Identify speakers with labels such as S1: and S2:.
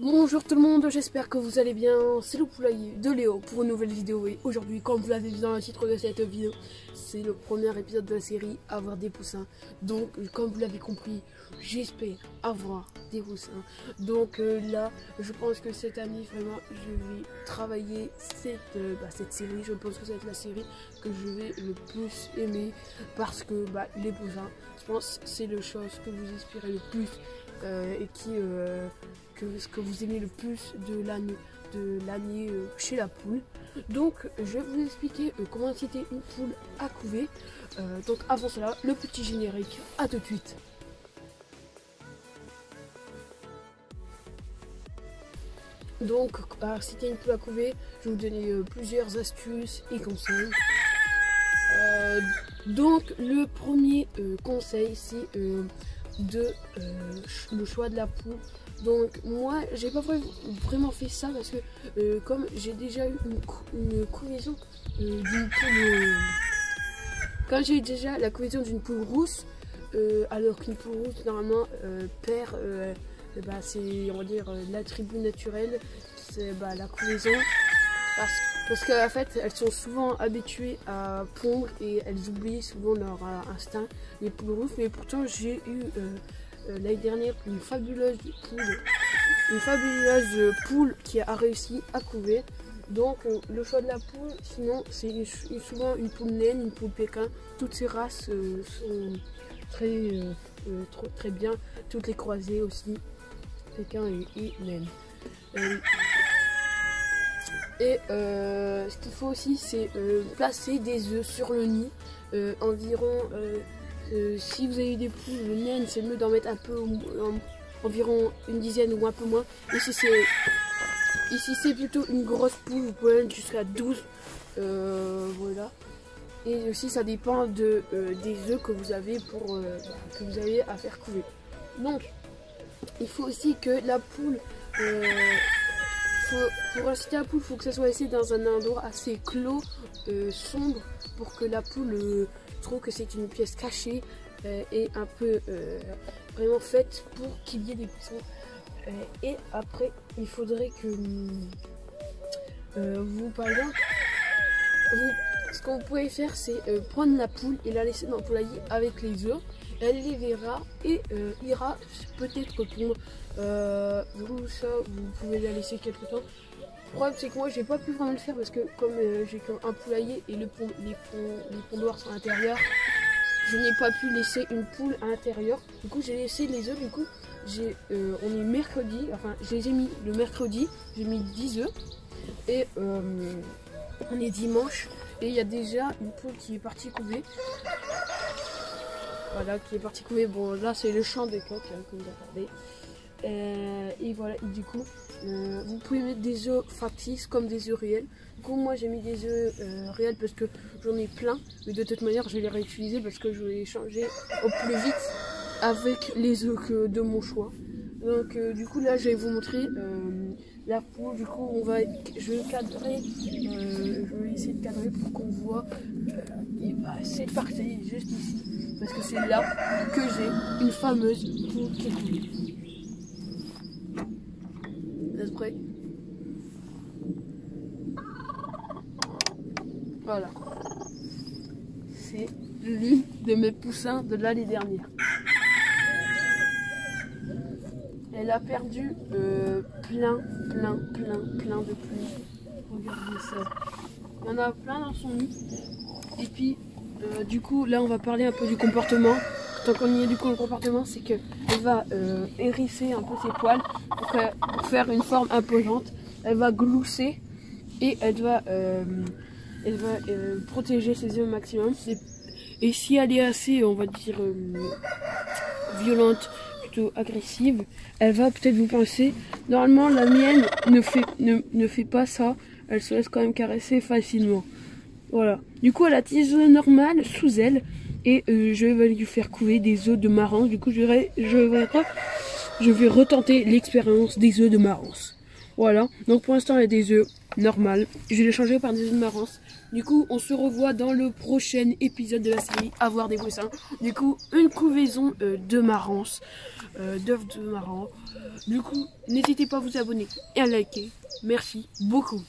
S1: Bonjour tout le monde, j'espère que vous allez bien, c'est le poulailler de Léo pour une nouvelle vidéo et aujourd'hui, comme vous l'avez vu dans le titre de cette vidéo, c'est le premier épisode de la série Avoir des poussins. Donc comme vous l'avez compris, j'espère avoir des poussins. Donc là, je pense que cette année, vraiment, je vais travailler cette série. Je pense que c'est la série que je vais le plus aimer parce que les poussins, je pense que c'est le chose que vous espérez le plus et ce que vous aimez le plus de l'année chez la poule. Donc je vais vous expliquer comment c'était une poule à couver. Donc avant cela, le petit générique, à tout de suite. Donc c'était une poule à couver, je vais vous donner plusieurs astuces et conseils. Donc le premier conseil, c'est le choix de la poule. Donc moi j'ai pas vraiment fait ça parce que comme j'ai déjà eu une couvaison d'une poule, quand j'ai eu déjà la couvaison d'une poule rousse, alors qu'une poule rousse normalement perd c'est, on va dire, l'attribut naturel, c'est la couvaison, parce qu'en fait elles sont souvent habituées à pondre et elles oublient souvent leur instinct, les poules rousses. Mais pourtant j'ai eu l'année dernière une fabuleuse poule qui a réussi à couver. Donc le choix de la poule, sinon c'est souvent une poule naine, une poule pékin. Toutes ces races sont très bien, toutes les croisées aussi, pékin et naine. Ce qu'il faut aussi, c'est placer des œufs sur le nid, environ. Si vous avez des poules naines, c'est mieux d'en mettre un peu, environ une dizaine ou un peu moins. Ici c'est plutôt une grosse poule, vous pouvez mettre jusqu'à 12. Voilà. Et aussi ça dépend des œufs que vous avez à faire couver. Donc il faut aussi que la poule, pour inciter la poule, il faut que ça soit laissé dans un endroit assez clos, sombre, pour que la poule trouve que c'est une pièce cachée et un peu vraiment faite pour qu'il y ait des poussins. Et après, il faudrait que vous, par exemple, ce que vous pouvez faire, c'est prendre la poule et la laisser dans le poulailler avec les œufs. Elle les verra et ira peut-être pondre. Ça, vous pouvez la laisser quelque temps. Le problème, c'est que moi j'ai pas pu vraiment le faire parce que comme j'ai qu'un poulailler et les pondoirs sont à l'intérieur, je n'ai pas pu laisser une poule à l'intérieur. Du coup j'ai laissé les œufs. Du coup on est mercredi, enfin je les ai mis le mercredi, j'ai mis 10 œufs et on est dimanche et il y a déjà une poule qui est partie couver. Voilà, qui est partie couver. Bon là c'est le champ des coques hein, comme vous regardez. Et voilà, et du coup vous pouvez mettre des œufs factices comme des œufs réels. Du coup moi j'ai mis des œufs réels parce que j'en ai plein, mais de toute manière je vais les réutiliser parce que je vais les changer au plus vite avec les œufs de mon choix. Donc du coup là je vais vous montrer la poule. Du coup je vais cadrer, je vais essayer de cadrer pour qu'on voit. Et c'est parti juste ici parce que c'est là que j'ai une fameuse poule qui est coulée. Vous êtes prêts? Voilà. C'est l'une de mes poussins de l'année dernière. Elle a perdu plein de plumes. Regardez ça. Il y en a plein dans son nid. Et puis, du coup, là, on va parler un peu du comportement. Tant qu'on y est, du coup, le comportement, c'est qu'elle va hérisser un peu ses poils pour faire une forme imposante. Elle va glousser et elle va protéger ses œufs au maximum. Et si elle est assez, on va dire, violente, plutôt agressive, elle va peut-être vous pincer. Normalement, la mienne ne fait pas ça. Elle se laisse quand même caresser facilement. Voilà. Du coup, elle a des œufs normales sous elle. Et je vais lui faire couver des œufs de marrance. Du coup, je vais retenter l'expérience des œufs de marance. Voilà, donc pour l'instant il y a des œufs normal. Je vais les changer par des œufs de marrance. Du coup, on se revoit dans le prochain épisode de la série Avoir des poussins. Du coup, une couvaison de marrance, d'œufs de marrant. Du coup, n'hésitez pas à vous abonner et à liker. Merci beaucoup.